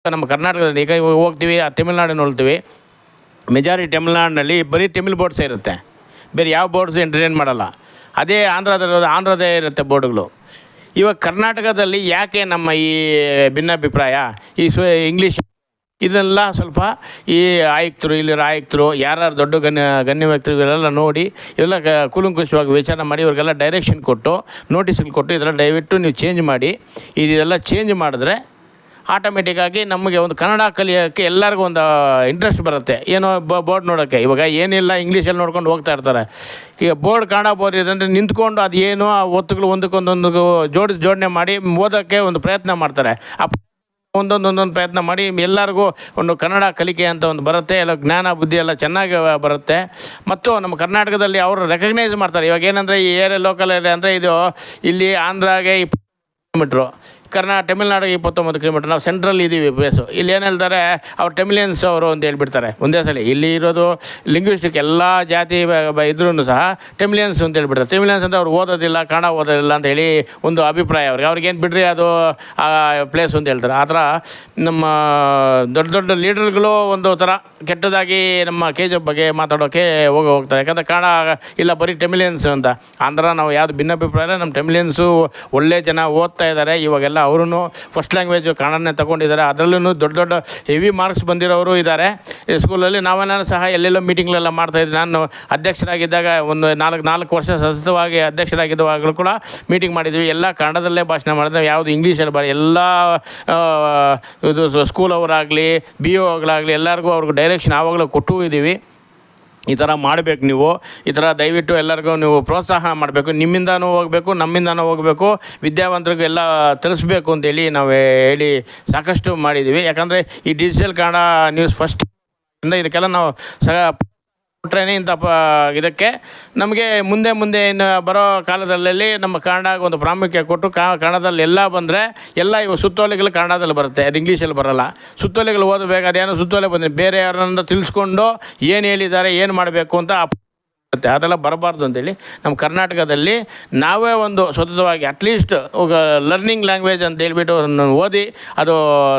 ನಮ್ಮ ಕರ್ನಾಟಕದಲ್ಲಿ ಈಗ ಇವಾಗ ಹೋಗ್ತೀವಿ ತಮಿಳ್ನಾಡನ್ನು ನೋಡ್ತೀವಿ. ಮೆಜಾರಿಟಿ ತಮಿಳ್ನಾಡಿನಲ್ಲಿ ಬರೀ ತಮಿಳ್ ಬೋರ್ಡ್ಸೇ ಇರುತ್ತೆ, ಬೇರೆ ಯಾವ ಬೋರ್ಡ್ಸ್ ಎಂಟರ್ಟೈನ್ ಮಾಡಲ್ಲ. ಅದೇ ಆಂಧ್ರದೇ ಇರುತ್ತೆ ಬೋರ್ಡ್ಗಳು. ಇವಾಗ ಕರ್ನಾಟಕದಲ್ಲಿ ಯಾಕೆ ನಮ್ಮ ಈ ಭಿನ್ನಾಭಿಪ್ರಾಯ, ಈ ಇಂಗ್ಲೀಷ್ ಇದೆಲ್ಲ ಸ್ವಲ್ಪ ಈ ಆಯುಕ್ತರು, ಇಲ್ಲಿರೋ ಆಯುಕ್ತರು, ಯಾರು ದೊಡ್ಡ ಗಣ್ಯ ವ್ಯಕ್ತಿಗಳೆಲ್ಲ ನೋಡಿ ಇವೆಲ್ಲ ಕೂಲಂಕುಷವಾಗಿ ವಿಚಾರ ಮಾಡಿ ಇವ್ರಿಗೆಲ್ಲ ಡೈರೆಕ್ಷನ್ ಕೊಟ್ಟು, ನೋಟಿಸ್ಗಳು ಕೊಟ್ಟು ಇದೆಲ್ಲ ದಯವಿಟ್ಟು ನೀವು ಚೇಂಜ್ ಮಾಡಿ. ಇದೆಲ್ಲ ಚೇಂಜ್ ಮಾಡಿದ್ರೆ ಆಟೋಮೆಟಿಕ್ಕಾಗಿ ನಮಗೆ ಒಂದು ಕನ್ನಡ ಕಲಿಯೋಕ್ಕೆ ಎಲ್ಲರಿಗೂ ಒಂದು ಇಂಟ್ರೆಸ್ಟ್ ಬರುತ್ತೆ. ಏನೋ ಬೋರ್ಡ್ ನೋಡೋಕ್ಕೆ ಇವಾಗ ಏನಿಲ್ಲ ಇಂಗ್ಲೀಷಲ್ಲಿ ನೋಡ್ಕೊಂಡು ಹೋಗ್ತಾ ಇರ್ತಾರೆ. ಈಗ ಬೋರ್ಡ್ ಕನ್ನಡ ಬೋರ್ಡ್ ಇದೆ ಅಂದರೆ ನಿಂತ್ಕೊಂಡು ಅದು ಏನು ಆ ಒತ್ತುಗಳು ಒಂದಕ್ಕೊಂದೊಂದು ಜೋಡಣೆ ಮಾಡಿ ಓದೋಕ್ಕೆ ಒಂದು ಪ್ರಯತ್ನ ಮಾಡ್ತಾರೆ. ಒಂದೊಂದು ಪ್ರಯತ್ನ ಮಾಡಿ ಎಲ್ಲರಿಗೂ ಒಂದು ಕನ್ನಡ ಕಲಿಕೆ ಅಂತ ಒಂದು ಬರುತ್ತೆ, ಎಲ್ಲ ಜ್ಞಾನ ಬುದ್ಧಿ ಎಲ್ಲ ಚೆನ್ನಾಗಿ ಬರುತ್ತೆ. ಮತ್ತು ನಮ್ಮ ಕರ್ನಾಟಕದಲ್ಲಿ ಅವರು ರೆಕಗ್ನೈಸ್ ಮಾಡ್ತಾರೆ. ಇವಾಗ ಏನಂದರೆ ಈ ಏರಿಯಾ ಲೋಕಲ್ ಏರಿಯಾ ಅಂದರೆ ಇದು ಇಲ್ಲಿ ಆಂಧ್ರಾಗೆ 20 ಕಿಲೋಮೀಟ್ರು, ತಮಿಳ್ನಾಡಿಗೆ 29 ಕಿಲೋಮೀಟ್ರ್. ನಾವು ಸೆಂಟ್ರಲ್ಲಿ ಇದ್ದೀವಿ ಬೇಸು. ಇಲ್ಲಿ ಏನು ಹೇಳ್ತಾರೆ, ಅವ್ರು ಟೆಮಿಲಿಯನ್ಸ್ ಅವರು ಅಂತ ಹೇಳ್ಬಿಡ್ತಾರೆ ಒಂದೇ ಸಲ. ಇಲ್ಲಿ ಇರೋದು ಲಿಂಗ್ವಿಸ್ಟಿಕ್ ಎಲ್ಲ ಜಾತಿ ಇದ್ರೂ ಸಹ ಟೆಮಿಲಿಯನ್ಸ್ ಅಂತ ಹೇಳ್ಬಿಡ್ತಾರೆ. ಟೆಮಿಲಿಯನ್ಸ್ ಅಂತ ಅವ್ರು ಓದೋದಿಲ್ಲ, ಕನ್ನಡ ಓದೋದಿಲ್ಲ ಅಂತ ಹೇಳಿ ಒಂದು ಅಭಿಪ್ರಾಯ ಅವ್ರಿಗೇನು ಬಿಡ್ರಿ ಅದು ಪ್ಲೇಸ್ ಅಂತ ಹೇಳ್ತಾರೆ. ಆ ಥರ ನಮ್ಮ ದೊಡ್ಡ ಲೀಡರ್ಗಳು ಒಂದು ಥರ ಕೆಟ್ಟದಾಗಿ ನಮ್ಮ KGF ಬಗ್ಗೆ ಮಾತಾಡೋಕ್ಕೆ ಹೋಗ್ತಾರೆ. ಯಾಕಂದರೆ ಕನ್ನಡ ಇಲ್ಲ ಬರೀ ಟೆಮಿಲಿಯನ್ಸ್ ಅಂತ. ಆಂಧ್ರ ನಾವು ಯಾವುದು ಭಿನ್ನಾಭಿಪ್ರಾಯ ಇಲ್ಲ, ನಮ್ಮ ಟೆಮಿಲಿಯನ್ಸು ಒಳ್ಳೆ ಜನ ಓದ್ತಾ ಇದ್ದಾರೆ. ಇವಾಗೆಲ್ಲ ಅವರು ಫಸ್ಟ್ ಲ್ಯಾಂಗ್ವೇಜು ಕನ್ನಡನೇ ತೊಗೊಂಡಿದ್ದಾರೆ. ಅದರಲ್ಲೂ ದೊಡ್ಡ ಹೆವಿ ಮಾರ್ಕ್ಸ್ ಬಂದಿರೋರು ಇದ್ದಾರೆ ಈ ಸ್ಕೂಲಲ್ಲಿ. ನಾವೆಲ್ಲ ಸಹ ಎಲ್ಲೆಲ್ಲೋ ಮೀಟಿಂಗ್ಲೆಲ್ಲ ಮಾಡ್ತಾಯಿದ್ದೆ. ನಾನು ಅಧ್ಯಕ್ಷರಾಗಿದ್ದಾಗ ಒಂದು 4 ವರ್ಷ ಸತತವಾಗಿ ಅಧ್ಯಕ್ಷರಾಗಿದ್ದಾಗಲೂ ಕೂಡ ಮೀಟಿಂಗ್ ಮಾಡಿದ್ವಿ. ಎಲ್ಲ ಕನ್ನಡದಲ್ಲೇ ಭಾಷಣ ಮಾಡಿದ್ವಿ, ಯಾವುದು ಇಂಗ್ಲೀಷಲ್ಲಿ ಎಲ್ಲ ಇದು ಸ್ಕೂಲ್ ಅವರಾಗಲಿ BOಗಳಾಗಲಿ ಎಲ್ಲರಿಗೂ ಅವ್ರಿಗೆ ಡೈರೆಕ್ಷನ್ ಆವಾಗಲೂ ಕೊಟ್ಟು ಇದ್ದೀವಿ. ಈ ಥರ ಮಾಡಬೇಕು ನೀವು, ಈ ಥರ ದಯವಿಟ್ಟು ಎಲ್ಲರಿಗೂ ನೀವು ಪ್ರೋತ್ಸಾಹ ಮಾಡಬೇಕು. ನಿಮ್ಮಿಂದನೂ ಹೋಗಬೇಕು, ನಮ್ಮಿಂದನೂ ಹೋಗಬೇಕು, ವಿದ್ಯಾವಂತರಿಗೂ ಎಲ್ಲ ತಿಳಿಸ್ಬೇಕು ಅಂತೇಳಿ ನಾವು ಹೇಳಿ ಸಾಕಷ್ಟು ಮಾಡಿದ್ದೀವಿ. ಯಾಕಂದರೆ ಈ ಡಿಜಿಟಲ್ ಕನ್ನಡ ನ್ಯೂಸ್ ಫಸ್ಟ್ ಇದಕ್ಕೆಲ್ಲ ನಾವು ಕೊಟ್ರೇನೆ ಇಂಥ ಇದಕ್ಕೆ ನಮಗೆ ಮುಂದೆ ಇನ್ನು ಬರೋ ಕಾಲದಲ್ಲಿ ನಮ್ಮ ಕನ್ನಡಕ್ಕೆ ಒಂದು ಪ್ರಾಮುಖ್ಯ ಕೊಟ್ಟು ಕನ್ನಡದಲ್ಲಿ ಎಲ್ಲ ಬಂದರೆ ಎಲ್ಲ ಇವು ಸುತ್ತೋಲೆಗಳು ಕನ್ನಡದಲ್ಲಿ ಬರುತ್ತೆ, ಅದು ಇಂಗ್ಲೀಷಲ್ಲಿ ಬರೋಲ್ಲ. ಸುತ್ತೋಲೆಗಳು ಓದಬೇಕು, ಅದೇನೋ ಸುತ್ತೋಲೆ ಬಂದಿದೆ ಬೇರೆ ಯಾರನ್ನ ತಿಳಿಸ್ಕೊಂಡು ಏನು ಹೇಳಿದ್ದಾರೆ, ಏನು ಮಾಡಬೇಕು ಅಂತ ಅದೆಲ್ಲ ಬರಬಾರ್ದು ಅಂತೇಳಿ ನಮ್ಮ ಕರ್ನಾಟಕದಲ್ಲಿ ನಾವೇ ಒಂದು ಸ್ವತಂತ್ರವಾಗಿ ಅಟ್ಲೀಸ್ಟ್ ಲರ್ನಿಂಗ್ ಲ್ಯಾಂಗ್ವೇಜ್ ಅಂತ ಹೇಳ್ಬಿಟ್ಟು ಓದಿ, ಅದು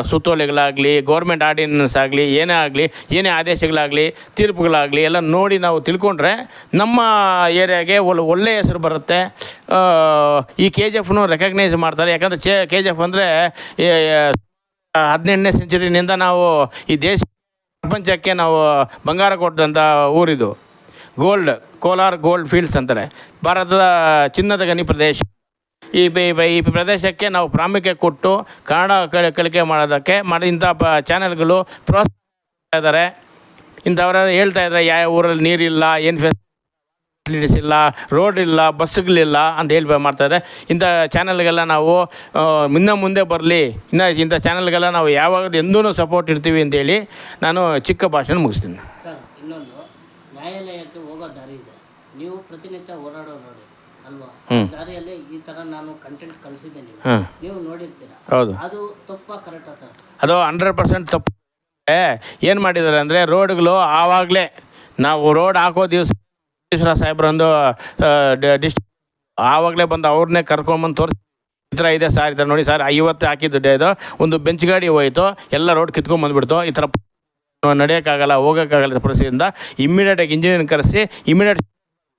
ಸುತ್ತೋಲೆಗಳಾಗಲಿ ಗೌರ್ಮೆಂಟ್ ಆರ್ಡಿನೆನ್ಸ್ ಆಗಲಿ ಏನೇ ಆಗಲಿ, ಏನೇ ಆದೇಶಗಳಾಗಲಿ ತೀರ್ಪುಗಳಾಗಲಿ ಎಲ್ಲ ನೋಡಿ ನಾವು ತಿಳ್ಕೊಂಡ್ರೆ ನಮ್ಮ ಏರಿಯಾಗೆ ಒಳ್ಳೆಯ ಹೆಸರು ಬರುತ್ತೆ. ಈ KGFನೂ ರೆಕಗ್ನೈಸ್ ಮಾಡ್ತಾರೆ. ಯಾಕಂದರೆ KGF ಅಂದರೆ 18ನೇ ಸೆಂಚುರಿನಿಂದ ನಾವು ಈ ಪ್ರಪಂಚಕ್ಕೆ ನಾವು ಬಂಗಾರ ಕೊಟ್ಟಂಥ ಊರಿದು. ಕೋಲಾರ್ ಗೋಲ್ಡ್ ಫೀಲ್ಡ್ಸ್ ಅಂತಾರೆ, ಭಾರತದ ಚಿನ್ನದ ಗಣಿ ಪ್ರದೇಶ. ಈ ಪ್ರದೇಶಕ್ಕೆ ನಾವು ಪ್ರಾಮುಖ್ಯ ಕೊಟ್ಟು ಕನ್ನಡ ಕಲಿಕೆ ಮಾಡೋದಕ್ಕೆ ಇಂಥ ಚಾನೆಲ್ಗಳು ಪ್ರೋತ್ಸಾಹ ಇದ್ದಾರೆ. ಇಂಥವ್ರು ಹೇಳ್ತಾ ಇದ್ದಾರೆ ಯಾವ ಊರಲ್ಲಿ ನೀರಿಲ್ಲ, ಏನು ಫೆಸಿಲಿಟೀಸ್ ಇಲ್ಲ, ರೋಡ್ ಇಲ್ಲ, ಬಸ್ಸುಗಳಿಲ್ಲ ಅಂತ ಹೇಳಿ ಮಾಡ್ತಾಯಿದ್ದಾರೆ. ಇಂಥ ಚಾನಲ್ಗೆಲ್ಲ ನಾವು ಮುಂದೆ ಬರಲಿ, ಇಂಥ ಚಾನಲ್ಗೆಲ್ಲ ನಾವು ಯಾವಾಗ ಎಂದೂ ಸಪೋರ್ಟ್ ಇರ್ತೀವಿ ಅಂತೇಳಿ ನಾನು ಚಿಕ್ಕ ಭಾಷಣ ಮುಗಿಸ್ತೀನಿ. ನ್ಯಾಯಾಲಯಕ್ಕೆ ಹೋಗೋ ದಾರಿ ಇದೆ, ನೀವು ಪ್ರತಿನಿತ್ಯ ಓಡಾಡೋ ನೋಡಿ ಅಲ್ವಾ, ದಾರಿಯಲ್ಲಿ ಈ ತರ ನಾನು ಕಂಟೆಂಟ್ ಕಳಿಸಿದ್ದೆ, ನೀವು ನೋಡಿರ್ತೀರಾ. ಹೌದು, ಅದು ತಪ್ಪಾ ಕರೆಕ್ಟಾ ಸರ್? ಅದು 100% ತಪ್ಪು. ಏನು ಮಾಡಿದ್ದಾರೆ ಅಂದರೆ ರೋಡ್ಗಳು ಆವಾಗಲೇ ನಾವು ರೋಡ್ ಹಾಕೋ ದಿವಸ ಸಾಹೇಬ್ರಂದು ಆವಾಗಲೇ ಬಂದು ಅವ್ರನ್ನೇ ಕರ್ಕೊಂಬಂದು ತೋರಿಸಿ ಈ ಥರ ಇದೆ ಸರ್, ಈ ಥರ ನೋಡಿ ಸರ್, 50 ಹಾಕಿದ್ದು ಇದು ಒಂದು ಬೆಂಚ್ ಗಾಡಿ ಹೋಯಿತು, ಎಲ್ಲ ರೋಡ್ ಕಿತ್ಕೊಂಡ್ಬಂದ್ಬಿಡ್ತು, ಈ ಥರ ನಡೆಯೋಕ್ಕಾಗಲ್ಲ, ಹೋಗೋಕ್ಕಾಗಲ್ಲ ಪರಿಸ್ಥಿತಿಯಿಂದ ಇಮ್ಮಿಡಿಯೇಟಾಗಿ ಇಂಜಿನಿಯರ್ ಕರೆಸಿ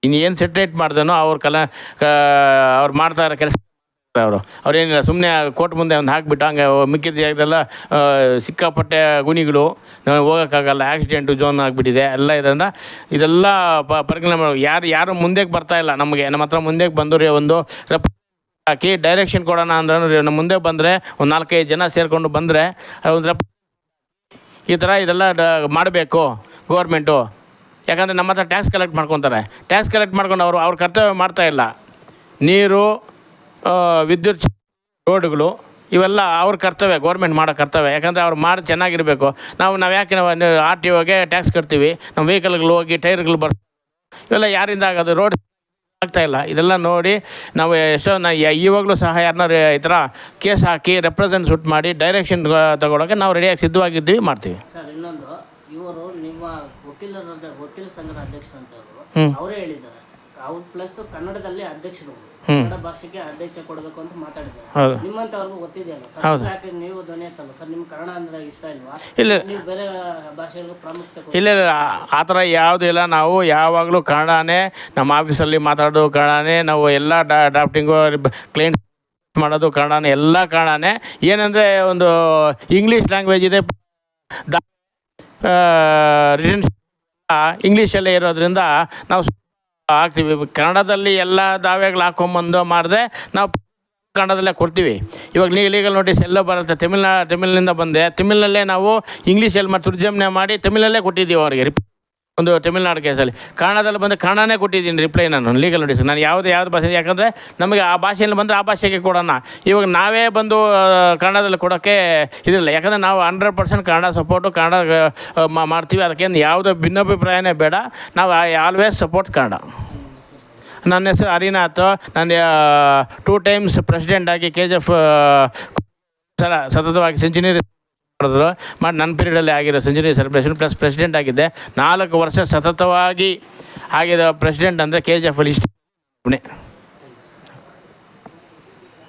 ಇನ್ನು ಏನು ಸೆಟ್ರೇಟ್ ಮಾಡ್ದೇನೋ ಅವ್ರು ಮಾಡ್ತಾ ಇರೋ ಕೆಲಸ ಅವ್ರೇನಿಲ್ಲ, ಸುಮ್ಮನೆ ಕೋರ್ಟ್ ಮುಂದೆ ಒಂದು ಹಾಕಿಬಿಟ್ಟು ಹಂಗೆ ಮಿಕ್ಕಿದ ಜಾಗದೆಲ್ಲ ಸಿಕ್ಕಾಪಟ್ಟೆ ಗುಣಿಗಳು, ಹೋಗೋಕ್ಕಾಗಲ್ಲ, ಆಕ್ಸಿಡೆಂಟು ಝೋನ್ ಆಗಿಬಿಟ್ಟಿದೆ ಎಲ್ಲ. ಇದರಿಂದ ಇದೆಲ್ಲ ಪರಿಗಣನೆ ಮಾಡೋ ಯಾರು ಮುಂದೆಗೆ ಬರ್ತಾಯಿಲ್ಲ. ನಮ್ಮ ಹತ್ರ ಮುಂದೆಗೆ ಬಂದವ್ರೆ ಒಂದು ಹಾಕಿ ಡೈರೆಕ್ಷನ್ ಕೊಡೋಣ ಅಂದ್ರೆ ನಮ್ಮ ಮುಂದೆ ಬಂದರೆ ಒಂದು 4-5 ಜನ ಸೇರಿಕೊಂಡು ಬಂದರೆ ಒಂದು ಈ ಥರ ಇದೆಲ್ಲ ಮಾಡಬೇಕು ಗೌರ್ಮೆಂಟು. ಯಾಕಂದರೆ ನಮ್ಮ ಹತ್ರ ಟ್ಯಾಕ್ಸ್ ಕಲೆಕ್ಟ್ ಮಾಡ್ಕೊತಾರೆ, ಟ್ಯಾಕ್ಸ್ ಕಲೆಕ್ಟ್ ಮಾಡ್ಕೊಂಡು ಅವ್ರ ಕರ್ತವ್ಯ ಮಾಡ್ತಾಯಿಲ್ಲ. ನೀರು, ವಿದ್ಯುತ್, ರೋಡ್ಗಳು ಇವೆಲ್ಲ ಅವ್ರ ಕರ್ತವ್ಯ, ಗೌರ್ಮೆಂಟ್ ಮಾಡೋ ಕರ್ತವ್ಯ. ಯಾಕಂದರೆ ಅವ್ರು ಮಾಡಿ ಚೆನ್ನಾಗಿರಬೇಕು. ನಾವು ಯಾಕೆ ನಾವು RTOಗೆ ಟ್ಯಾಕ್ಸ್ ಕಟ್ತೀವಿ, ನಮ್ಮ ವೆಹಿಕಲ್ಗಳು ಹೋಗಿ ಟೈರ್ಗಳು ಇವೆಲ್ಲ ಯಾರಿಂದ ಆಗೋದು? ರೋಡ್ ಆಗ್ತಾಯಿಲ್ಲ. ಇದೆಲ್ಲ ನೋಡಿ ನಾವು ಇವಾಗಲೂ ಸಹ ಯಾರನ್ನಾರು ಈ ಥರ ಕೇಸ್ ಹಾಕಿ ರೆಪ್ರೆಸೆಂಟ್ ಶೂಟ್ ಮಾಡಿ ಡೈರೆಕ್ಷನ್ ತಗೊಳ್ಳೋಕೆ ನಾವು ರೆಡಿಯಾಗಿ ಸಿದ್ಧವಾಗಿದ್ದೀವಿ, ಮಾಡ್ತೀವಿ. ಸರ್, ಇನ್ನೊಂದು, ಇವರು ನಿಮ್ಮ ವಕೀಲ ಸಂಘದ ಅಧ್ಯಕ್ಷ ಅಂತ ಅವರೇ ಹೇಳಿದ್ದಾರೆ, ಅವ್ರು ಪ್ಲಸ್ ಕನ್ನಡದಲ್ಲಿ ಅಧ್ಯಕ್ಷರು ಕನ್ನಡ ಭಾಷೆಗೆ ಅಧ್ಯಕ್ಷ ಕೊಡಬೇಕು ಅಂತ ಮಾತಾಡಿದ್ದಾರೆ. ಹೌದು ನಿಮ್ಮಂತವ್ರಿಗೂ ಗೊತ್ತಿದೆಯಲ್ಲ ಸರ್, ಯಾಕೆ ನೀವು ಧ್ವನಿ ಎತ್ತಲ್ಲ ಸರ್? ನಿಮ್ಗೆ ಕನ್ನಡ ಅಂದ್ರೆ ಇಷ್ಟ ಇಲ್ವಾ? ಇಲ್ಲ ನೀವು ಬೇರೆ ಭಾಷೆಗೂ ಪ್ರಾಮುಖ್ಯತೆ ಇಲ್ಲ ಆ ಥರ ಯಾವುದೂ ಇಲ್ಲ. ನಾವು ಯಾವಾಗಲೂ ಕನ್ನಡನೇ ನಮ್ಮ ಆಫೀಸಲ್ಲಿ ಮಾತಾಡೋದು ಕನ್ನಡನೇ, ನಾವು ಎಲ್ಲ ಡ್ರಾಫ್ಟಿಂಗು ಕ್ಲೈಂಟ್ ಮಾಡೋದು ಕನ್ನಡನೇ, ಎಲ್ಲ ಕನ್ನಡನೇ. ಏನಂದರೆ ಒಂದು ಇಂಗ್ಲೀಷ್ ಲ್ಯಾಂಗ್ವೇಜ್ ಇದೆ, ರಿಟನ್ ಇಂಗ್ಲೀಷಲ್ಲೇ ಇರೋದ್ರಿಂದ ನಾವು ಹಾಕ್ತೀವಿ. ಕನ್ನಡದಲ್ಲಿ ಎಲ್ಲ ದಾವೆಗಳು ಹಾಕ್ಕೊಂಬಂದು ಮಾಡಿದ್ರೆ ನಾವು ಕನ್ನಡದಲ್ಲೇ ಕೊಡ್ತೀವಿ. ಇವಾಗ ಲೀಗಲ್ ನೋಟಿಸ್ ಎಲ್ಲ ಬರುತ್ತೆ, ತಮಿಳಿನಿಂದ ಬಂದೆ, ತಮಿಳಿನಲ್ಲೇ ನಾವು ಇಂಗ್ಲೀಷಲ್ಲಿ ಮತ್ತು ತರ್ಜುಮೆ ಮಾಡಿ ತಮಿಳಲ್ಲೇ ಕೊಟ್ಟಿದ್ದೀವಿ ಅವ್ರಿಗೆ. ಒಂದು ತಮಿಳ್ನಾಡು ಕೇಸಲ್ಲಿ ಕನ್ನಡದಲ್ಲಿ ಬಂದು ಕನ್ನಡನೇ ಕೊಟ್ಟಿದ್ದೀನಿ ರಿಪ್ಲೈ. ನಾನು ಲೀಗಲ್ ನೋಟಿಸ್ ನಾನು ಯಾವ್ದು ಭಾಷೆ, ಯಾಕಂದರೆ ನಮಗೆ ಆ ಭಾಷೆಯಲ್ಲಿ ಬಂದರೆ ಆ ಭಾಷೆಗೆ ಕೊಡೋಣ. ಇವಾಗ ನಾವೇ ಬಂದು ಕನ್ನಡದಲ್ಲಿ ಕೊಡೋಕ್ಕೆ ಇದಿಲ್ಲ, ಯಾಕಂದರೆ ನಾವು 100% ಕನ್ನಡ ಸಪೋರ್ಟು ಕನ್ನಡ ಮಾಡ್ತೀವಿ. ಅದಕ್ಕೇನು ಯಾವುದೋ ಭಿನ್ನಾಭಿಪ್ರಾಯನೇ ಬೇಡ, ನಾವು ಆಲ್ವೇಸ್ ಸಪೋರ್ಟ್ ಕನ್ನಡ. ನನ್ನ ಹೆಸರು ಹರಿನಾಥ್. ನಾನು 2 times ಪ್ರೆಸಿಡೆಂಟ್ ಆಗಿ KGF ಸತತವಾಗಿ ಸೆಂಚುರಿ ಮಾಡಿದ್ರು. ನನ್ನ ಪೀರಿಯಡಲ್ಲಿ ಆಗಿರೋ ಸೆಂಚುರಿ ಸೆಲೆಬ್ರೇಷನ್ ಪ್ಲಸ್ ಪ್ರೆಸಿಡೆಂಟ್ ಆಗಿದ್ದೆ. 4 ವರ್ಷ ಸತತವಾಗಿ ಆಗಿರೋ ಪ್ರೆಸಿಡೆಂಟ್ ಅಂದರೆ KGF ಅಲ್ಲಿ ಇಷ್ಟ.